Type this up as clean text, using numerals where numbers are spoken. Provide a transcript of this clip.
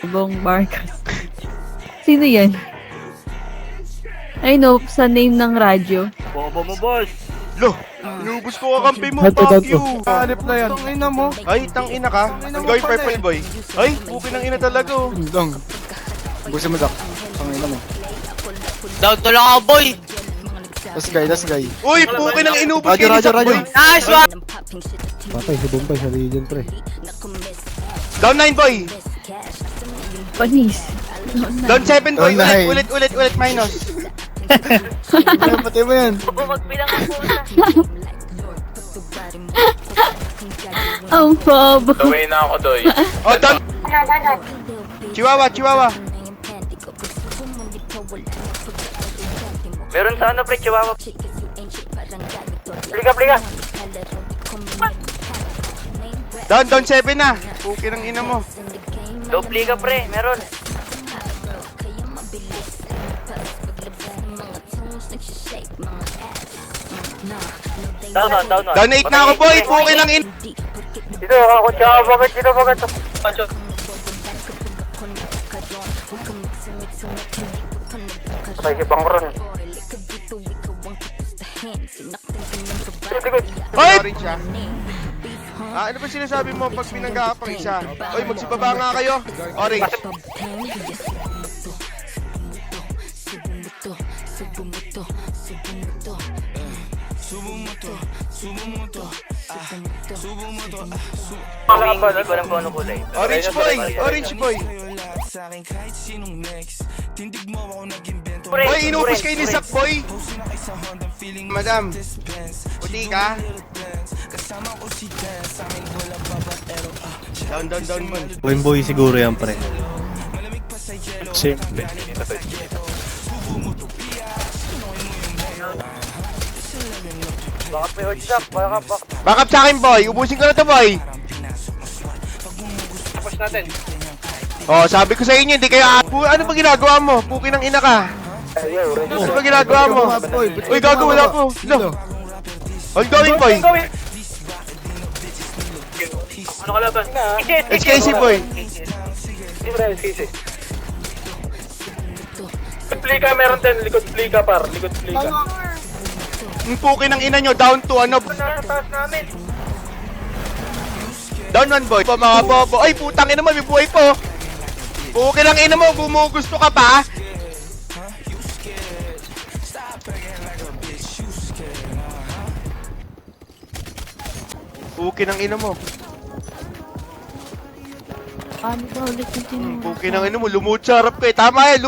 Bong Marcos. Sino yan? I know, sa name ng radyo. Bobo mo, boss. Lo, inubos ko kakampi mo, Ito, fuck ito. you. Hanip na yan. Tangina mo. Ay, tangina ka. Ang gawin purple boy. Ay, buki ng ina talaga oh. Dong. Gusto mo, Dak. Tangina mo. Down to lang ako, boy. Last guy. Uy, buki ng inubos Radyo, kayo ni radyo, Sack radyo. boy. Nice one! Patay, si Bombay sa region pre. Down 9 boy. Panis. Down 7 boy. Down nine. Ulit minus. Patay mo yan. Ang bobo. Gawin na ako, doy. Oh, down. Chihuahua. Meron sa ano, pre, chihuahua. Pliga. Down 7 na. Buki ng ina mo. Pliga, pre, meron. Down. Down 8 na ako boy. Buki ng ina. Dito, ako, chihuahua, bakit? Patay si Pangron. Hoy! siya. Ano ba sinasabi mo pag pinagkakapang isa? Oy, magsibaba nga kayo. Orange. Hindi ko alam kung ano kulay. Orange boy. Hoy, inubos kayo ni Sack boy. Madam, puti ka? Down man. Boy siguro yan pre. Same. Bakit may hold up? Bakit? Backup sa akin boy. Ubusin ko na to boy. Tapos natin. Oh, sabi ko sa inyo, hindi kayo ano ba ginagawa mo? Puki ng ina ka. Ano ba ginagawa mo? Uy, gago, wala po. Lo. Hold going boy. Ano kalaban? HKC boy. Hindi mo na SKC. Pliga meron din. Likod pliga par. Likod pliga. Yung puki ng ina nyo, down to ano? Taas namin. Down one boy. Po mga bobo. Ay, putang ina mo, may buhay po. Puki ng ina mo, gumugusto ka pa? Puki ng ina mo. Ano ba ulit yung tinanong? Puki ng ina mo, lumuot sa harap ko eh. Tama eh,